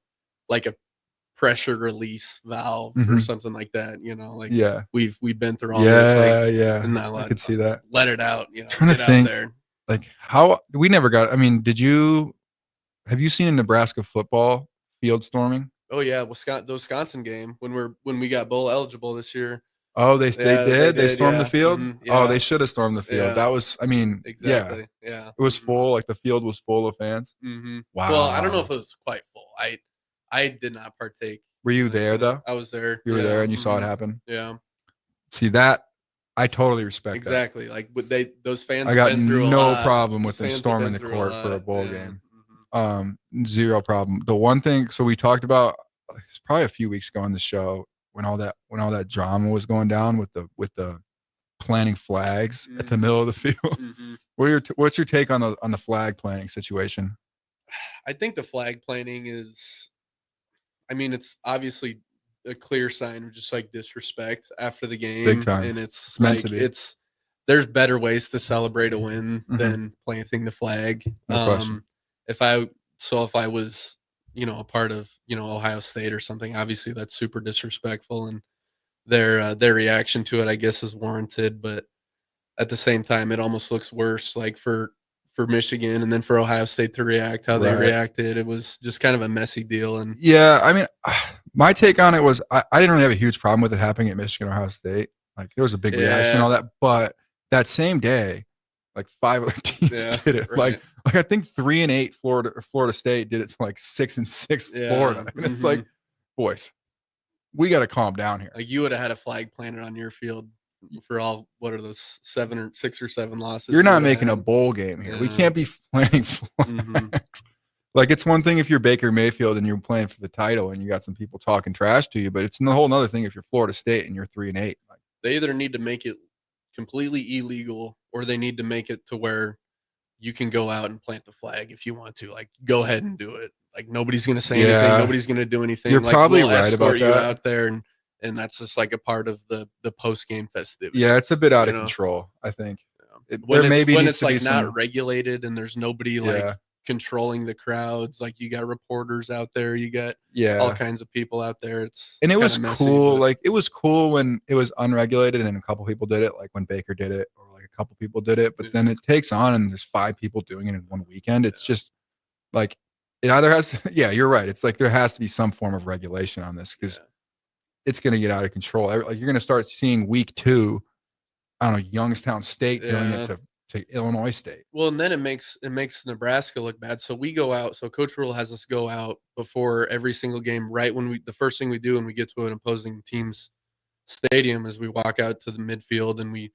pressure release valve or something like that. You know, like we've been through all this. Like, and now, I could see that. Let it out. You know, Trying get to think, out there. like how we never got. I mean, have you seen a Nebraska football field storming? Oh yeah, the Wisconsin game when we got bowl eligible this year. Oh, they did. They stormed the field. Yeah. Oh, they should have stormed the field. Yeah. That was, I mean, exactly. Yeah. It was full. Like the field was full of fans. Wow. Well, I don't know if it was quite full. I did not partake. Were you there though? I was there. You were there and you saw it happen. Yeah. See that? I totally respect exactly. that. Like, but those fans. I got been through no a lot. problem with them storming the court for a bowl game. Zero problem. The one thing, so we talked about, it's probably a few weeks ago on the show when all that drama was going down with the planting flags at the middle of the field. What's your take on the flag planting situation? I think the flag planting is, I mean, it's obviously a clear sign of just like disrespect after the game. Big time. And it's meant like, to be. there's better ways to celebrate a win than planting the flag. No question. If I was, you know, a part of, you know, Ohio State or something, obviously that's super disrespectful, and their reaction to it, I guess, is warranted. But at the same time, it almost looks worse, like for Michigan and then for Ohio State to react how they reacted. It was just kind of a messy deal. And yeah, I mean, my take on it was I didn't really have a huge problem with it happening at Michigan, Ohio State. Like there was a big reaction and all that, but that same day, like 5 other teams did it. Like I think 3-8 Florida State did it to like 6-6 Florida. And it's like, boys, we got to calm down here. Like you would have had a flag planted on your field for all, what are those 6 or 7 losses? You're not making a bowl game here. We can't be planting flags. Like it's one thing if you're Baker Mayfield and you're playing for the title and you got some people talking trash to you, but it's a whole nother thing if you're Florida State and you're 3-8. Like, they either need to make it completely illegal or they need to make it to where you can go out and plant the flag if you want to. Like, go ahead and do it. Like, nobody's going to say anything. Nobody's going to do anything. You're like, probably we'll right about you that. out there, and that's just like a part of the post-game festivity. Yeah, it's a bit out of control, I think. When it's like not regulated and there's nobody like controlling the crowds, like you got reporters out there, you got all kinds of people out there. And it was cool. Like it was cool when it was unregulated and a couple people did it, like when Baker did it, or like a couple people did it. But then it takes on and there's 5 people doing it in one weekend. It's just like it either has. Yeah, you're right. It's like there has to be some form of regulation on this because it's going to get out of control. Like you're going to start seeing week 2. I don't know, Youngstown State doing it to Illinois State. Well, and then it makes Nebraska look bad. So we go out. So Coach Rule has us go out before every single game. Right when the first thing we do when we get to an opposing team's stadium is we walk out to the midfield and we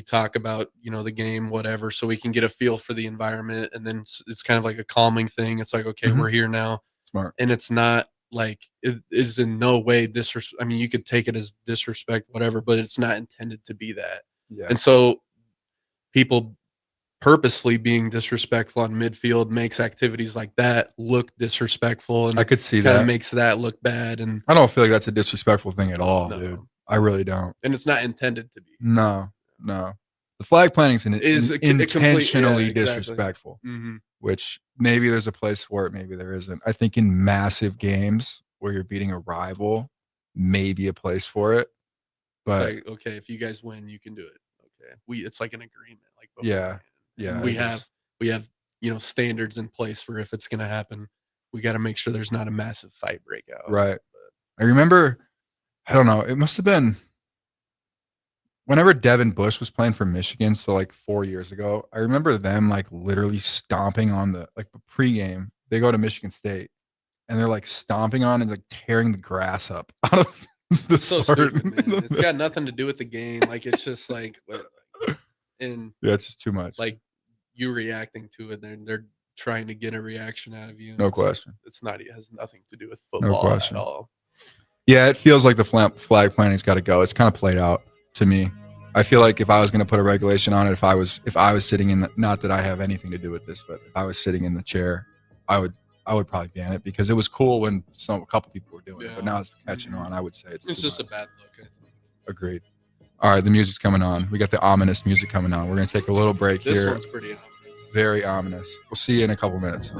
talk about, you know, the game, whatever, so we can get a feel for the environment. And then it's kind of like a calming thing. It's like, okay, we're here now. Smart. And it's not like it is in no way disrespect. I mean, you could take it as disrespect, whatever, but it's not intended to be that. Yeah. And so people purposely being disrespectful on midfield makes activities like that look disrespectful, and I could see that that makes that look bad. And I don't feel like that's a disrespectful thing at all, dude. I really don't. And it's not intended to be. No. The flag planting is intentionally exactly. disrespectful, which maybe there's a place for it, maybe there isn't. I think in massive games where you're beating a rival, maybe a place for it. But it's like, okay, if you guys win, you can do it. Okay, it's like an agreement. Like yeah, we have you know, standards in place for if it's going to happen. We got to make sure there's not a massive fight breakout. Right. I remember, I don't know, it must have been whenever Devin Bush was playing for Michigan, so like 4 years ago. I remember them like literally stomping on the pregame. They go to Michigan State and they're like stomping on and like tearing the grass up out of the so stupid, man. It's got nothing to do with the game. Like it's just like, and yeah, it's just too much. Like you reacting to it, they're trying to get a reaction out of you. No question. It's not. It has nothing to do with No football question. at all. Yeah, it feels like the flag planting's got to go. It's kind of played out to me. I feel like if I was going to put a regulation on it, if I was sitting in the, not that I have anything to do with this, but if I was sitting in the chair, I would probably ban it because it was cool when a couple people were doing it, but now it's catching on. I would say it's just a bad look. I think. Agreed. All right, the music's coming on. We got the ominous music coming on. We're going to take a little break here. This one's pretty ominous. Very ominous. We'll see you in a couple minutes.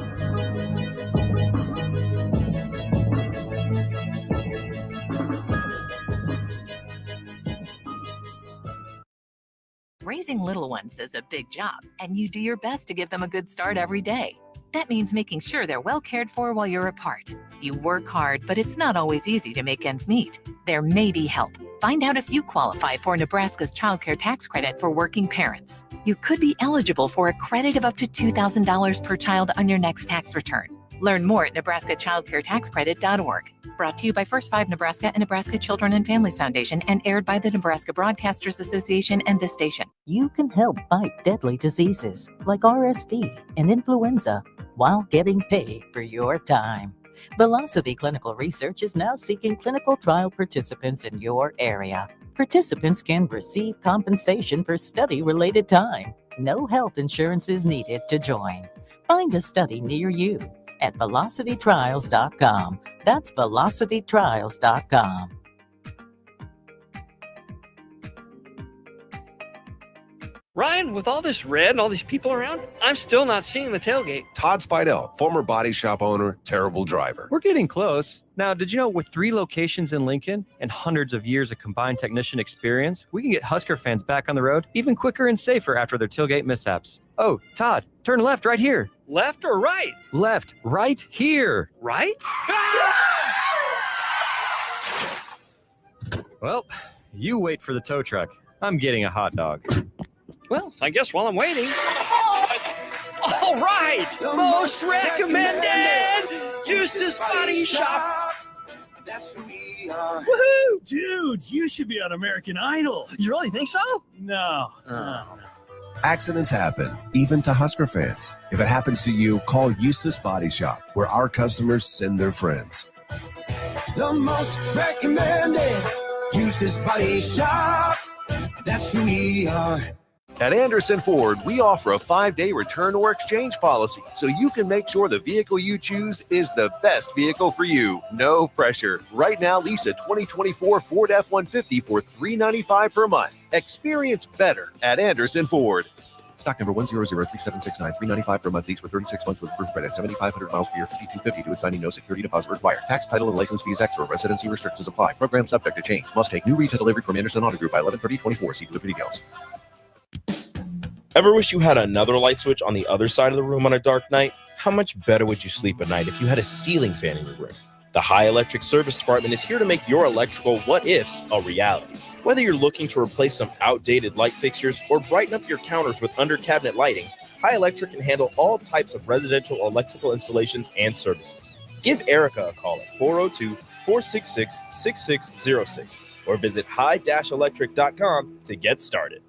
Raising little ones is a big job, and you do your best to give them a good start every day. That means making sure they're well cared for while you're apart. You work hard, but it's not always easy to make ends meet. There may be help. Find out if you qualify for Nebraska's Child Care Tax Credit for working parents. You could be eligible for a credit of up to $2,000 per child on your next tax return. Learn more at nebraskachildcaretaxcredit.org. Brought to you by First 5 Nebraska and Nebraska Children and Families Foundation and aired by the Nebraska Broadcasters Association and this station. You can help fight deadly diseases like RSV and influenza while getting paid for your time. Velocity Clinical Research is now seeking clinical trial participants in your area. Participants can receive compensation for study-related time. No health insurance is needed to join. Find a study near you at velocitytrials.com. That's velocitytrials.com. Ryan, with all this red and all these people around, I'm still not seeing the tailgate. Todd Spidell, former body shop owner, terrible driver. We're getting close. Now, did you know with 3 locations in Lincoln and hundreds of years of combined technician experience, we can get Husker fans back on the road even quicker and safer after their tailgate mishaps? Oh, Todd, turn left right here. Left or right? Left, right here. Right? Well, you wait for the tow truck. I'm getting a hot dog. Well, I guess while I'm waiting. All right! Most recommended! Eustace Body Shop! Woohoo! Dude, you should be on American Idol. You really think so? No. Accidents happen, even to Husker fans. If it happens to you, call Eustace Body Shop, where our customers send their friends. The most recommended Eustace Body Shop. That's who we are. At Anderson Ford, we offer a 5-day return or exchange policy, so you can make sure the vehicle you choose is the best vehicle for you. No pressure. Right now, lease a 2024 Ford F-150 for $395 per month. Experience better at Anderson Ford. Stock number 1003769, $395 per month lease for 36 months with approved credit, 7,500 miles per year, $5,250 to signing, no security deposit required. Tax, title, and license fees extra. Residency restrictions apply. Program subject to change. Must take new retail delivery from Anderson Auto Group by 11/30/24. See delivery details. Ever wish you had another light switch on the other side of the room on a dark night? How much better would you sleep at night if you had a ceiling fan in your room? The High Electric Service Department is here to make your electrical what-ifs a reality. Whether you're looking to replace some outdated light fixtures or brighten up your counters with under-cabinet lighting, High Electric can handle all types of residential electrical installations and services. Give Erica a call at 402-466-6606 or visit high-electric.com to get started.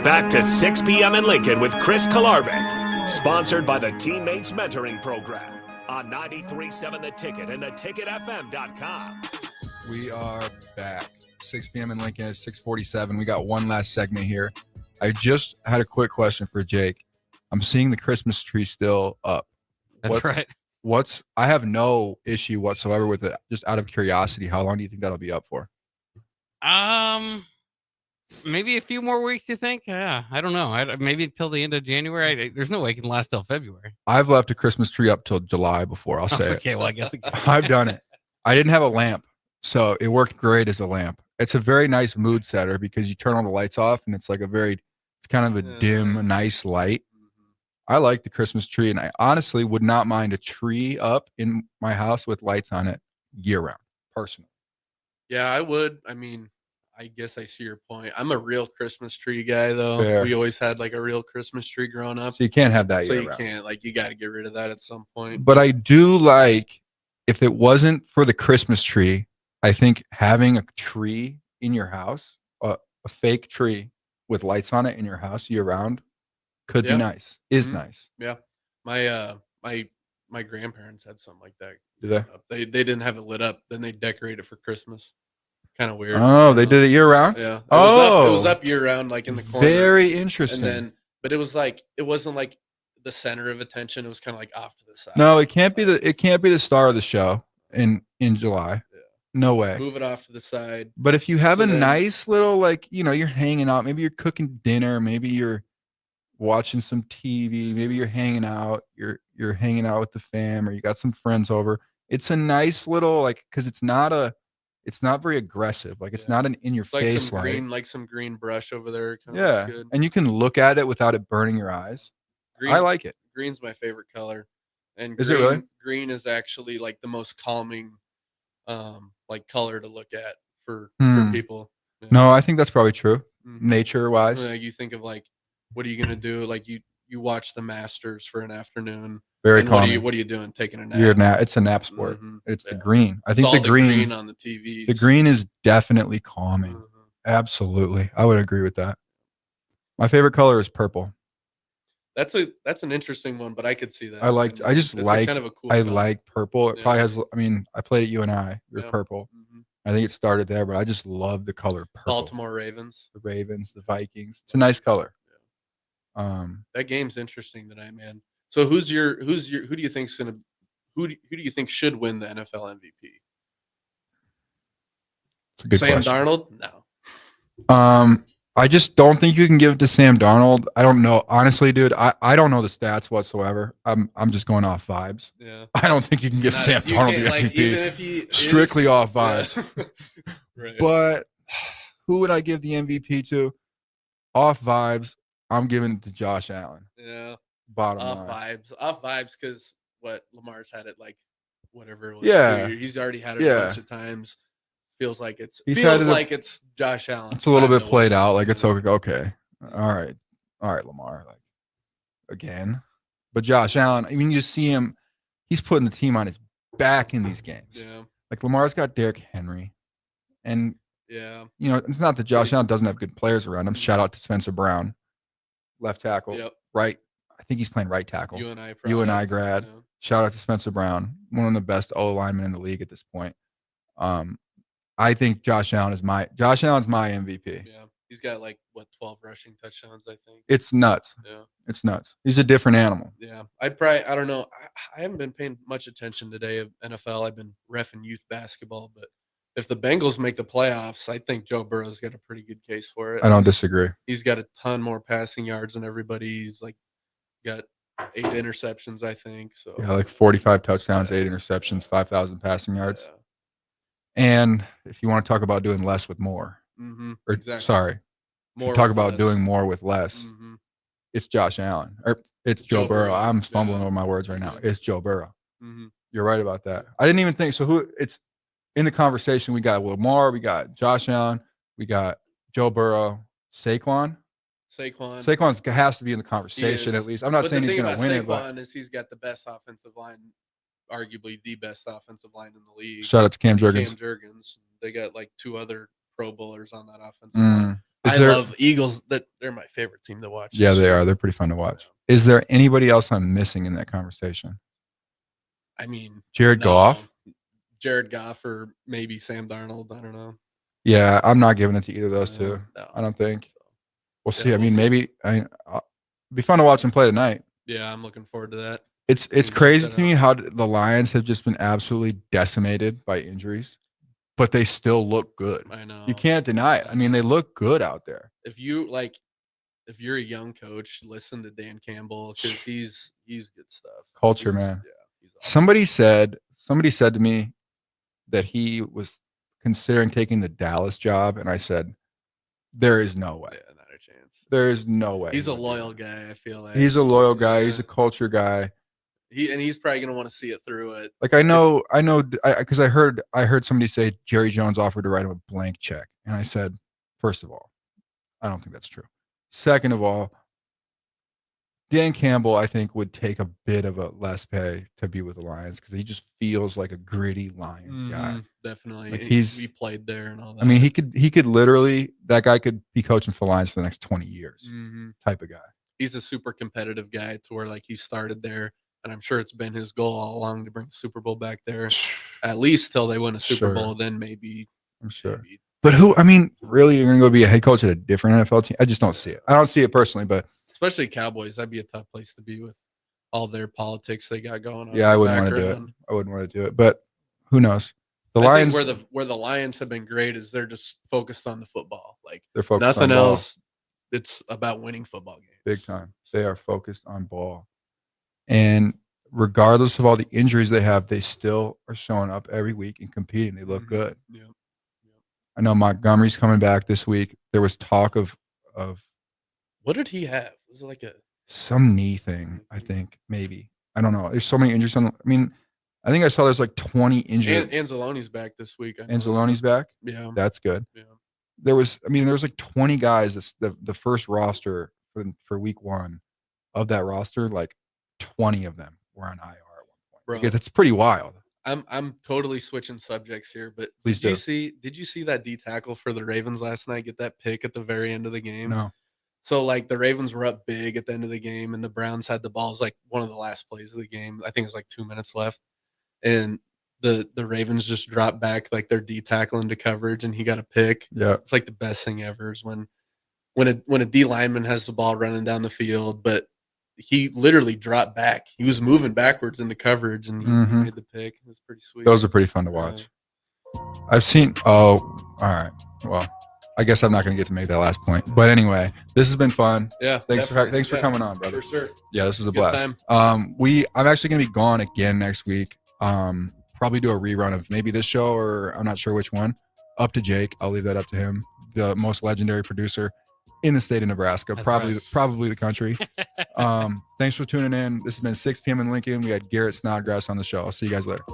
Back to 6 p.m. in Lincoln with Chris Kolarevic, sponsored by the Teammates Mentoring Program on 93.7 The Ticket and theticketfm.com. We are back. 6 p.m. in Lincoln at 6:47. We got one last segment here. I just had a quick question for Jake. I'm seeing the Christmas tree still up. That's right. I have no issue whatsoever with it. Just out of curiosity, how long do you think that'll be up for? Maybe a few more weeks, you think? Yeah, I don't know. Maybe until the end of January. There's no way it can last till February. I've left a Christmas tree up till July before. I'll say okay, well, I guess I've done it. I didn't have a lamp, so it worked great as a lamp. It's a very nice mood setter because you turn all the lights off and it's like it's kind of a dim, nice light. I like the Christmas tree, and I honestly would not mind a tree up in my house with lights on it year round, personally. Yeah, I would. I mean, I guess I see your point. I'm a real Christmas tree guy, though. Fair. We always had like a real Christmas tree growing up. So you can't have that So year you round. can't. Like, you got to get rid of that at some point. But I do like, if it wasn't for the Christmas tree, I think having a tree in your house, a fake tree, with lights on it in your house year round could be Yeah. nice. Is Mhm. nice. Yeah. My grandparents had something like that. Do they? They didn't have it lit up. Then they decorate it for Christmas. Kind of weird. Oh, they did it year round? Yeah. It Oh. was up year round, like in the corner. Very interesting. And then, but it wasn't like the center of attention. It was kind of like off to the side. No, it can't be the star of the show in July. No way. Move it off to the side. But if you have So a then- nice little, like, you're hanging out, maybe you're cooking dinner, maybe you're watching some TV, maybe you're hanging out, you're hanging out with the fam, or you got some friends over. It's a nice little, like, because it's not very aggressive. Like, it's not an in your Like face some light. green, like some green brush over there. Kinda Yeah. looks good. And you can look at it without it burning your eyes. I like it. Green's my favorite color. And Is it really? Green is actually like the most calming, like color to look at for people. Yeah. No, I think that's probably true. Mhm. Nature wise. Like, you think of like, what are you gonna do? Like you watch the Masters for an afternoon. Very and calming. what are you doing? Taking a nap. It's a nap sport. Mhm. It's the green. I It's think all the the green, green on the TVs. The green is definitely calming. Mm-hmm. Absolutely. I would agree with that. My favorite color is purple. That's an interesting one, but I could see that. I like It's kind of a cool I color. like purple. It Yeah. probably has, I mean, I played at UNI. You're Yeah. purple. Mhm. I think it started there, but I just love the color purple. Baltimore Ravens. The Ravens, the Vikings. It's a nice color. That game's interesting tonight, man. So who do you think's gonna who do you think should win the NFL MVP? It's a good Sam question. Darnold? No. I just don't think you can give it to Sam Darnold. I don't know. Honestly, dude, I don't know the stats whatsoever. I'm just going off vibes. Yeah. I don't think you can give Sam Darnold the MVP. Even if he Strictly is, off vibes. Yeah. Right. But who would I give the MVP to? Off vibes, I'm giving it to Josh Allen. Yeah. Bottom Off line. vibes because Lamar's had it like whatever it was. Yeah. 2 years. He's already had it Yeah. a bunch of times. Feels like it's Josh Allen. It's a little bit played out. Like, it's okay. All right, Lamar. Like, again, but Josh Allen. I mean, you see him. He's putting the team on his back in these games. Yeah. Like, Lamar's got Derrick Henry, and Yeah. it's not that Josh Allen doesn't have good players around him. Shout out to Spencer Brown, left tackle. Yep. Right. I think he's playing right tackle. UNI grad. Yeah. Shout out to Spencer Brown, one of the best O linemen in the league at this point. I think Josh Allen's my MVP. Yeah. He's got like 12 rushing touchdowns, I think. It's nuts. Yeah. It's nuts. He's a different animal. Yeah. I don't know. I haven't been paying much attention today of NFL. I've been reffing youth basketball, but if the Bengals make the playoffs, I think Joe Burrow's got a pretty good case for it. I don't disagree. He's got a ton more passing yards than everybody. He's like got 8 interceptions, I think. So Yeah, like 45 touchdowns, 8 interceptions, 5,000 passing yards. And if you want to talk about doing less with more, or exactly. sorry, More talk with about less. doing more with less. It's Josh Allen, or it's Joe Burrow. I'm fumbling over my words right now. It's Joe Burrow. Mhm. You're right about that. I didn't even think so. Who it's in the conversation? We got Lamar, we got Josh Allen, we got Joe Burrow, Saquon. Saquon has to be in the conversation at least. I'm not saying he's going to win it, but Saquon is he's got the best offensive line, arguably the best offensive line in the league. Shout out to Cam Jurgens. Cam Jurgens. They got like 2 other Pro Bowlers on that offensive line. Is I there- love Eagles. They're my favorite team to watch. yeah, this they year. are. They're pretty fun to watch. Is there anybody else I'm missing in that conversation? I mean, Jared no. Goff? Jared Goff, or maybe Sam Darnold. I don't know. Yeah, I'm not giving it to either of those two. no. I don't think. We'll Yeah, see. I we'll mean, see. maybe it'd be fun to watch him play tonight. Yeah, I'm looking forward to that. It's crazy to me how the Lions have just been absolutely decimated by injuries, but they still look good. I know. You can't deny it. I mean, they look good out there. If you're a young coach, listen to Dan Campbell because he's good stuff. Culture, man. Somebody said to me that he was considering taking the Dallas job, and I said, there is no way. Yeah, not a chance. There is no way. He's a loyal guy. I feel like He's a loyal guy. He's a culture guy. he's probably gonna want to see it through it. Like I know, because I heard somebody say Jerry Jones offered to write him a blank check, and I said, first of all, I don't think that's true. Second of all, Dan Campbell, I think, would take a bit of a less pay to be with the Lions because he just feels like a gritty Lions guy. Definitely. Like he played there and all that. I mean, he could literally, that guy could be coaching for the Lions for the next 20 years type of guy. He's a super competitive guy to where like he started there, and I'm sure it's been his goal all along to bring the Super Bowl back there, at least till they win a Super Bowl. Then maybe. I'm sure. But really, you're going to go be a head coach at a different NFL team? I just don't see it. I don't see it personally, but. Especially Cowboys, that'd be a tough place to be with all their politics they got going on. Yeah, I wouldn't want to do it. I wouldn't want to do it, but who knows? The Lions, think where the Lions have been great is they're just focused on the football. Like they're focused nothing on ball. else. It's about winning football games. Big time. They are focused on ball, and regardless of all the injuries they have, they still are showing up every week and competing. They look good. Yeah. I know Montgomery's coming back this week. There was talk of what did he have? Was it like some knee thing? I think maybe. I don't know. There's so many injuries. I think I saw there's like 20 injuries. Anzalone's back this week. Anzalone's back. Yeah, that's good. Yeah. There's like 20 guys. That's the first roster for week 1 of that roster. Like 20 of them were on IR at one point. Bro, like, it's pretty wild. I'm totally switching subjects here, but Please did you see that D tackle for the Ravens last night get that pick at the very end of the game? No. So like the Ravens were up big at the end of the game, and the Browns had the ball. It was like one of the last plays of the game. I think it was like 2 minutes left, and the Ravens just dropped back like their D tackle into coverage, and he got a pick. Yeah, it's like the best thing ever is when a D lineman has the ball running down the field, but he literally dropped back. He was moving backwards into coverage, and he made the pick. It was pretty sweet. Those are pretty fun to watch. I've seen. Oh, all right. Well, I guess I'm not going to get to make that last point. But anyway, this has been fun. Yeah. Thanks for coming on, brother. For sure. Yeah, this was a Good blast. time. I'm actually going to be gone again next week. Probably do a rerun of maybe this show, or I'm not sure which one. Up to Jake. I'll leave that up to him. The most legendary producer in the state of Nebraska, probably the country. Thanks for tuning in. This has been 6 p.m. in Lincoln. We had Garrett Snodgrass on the show. I'll see you guys later.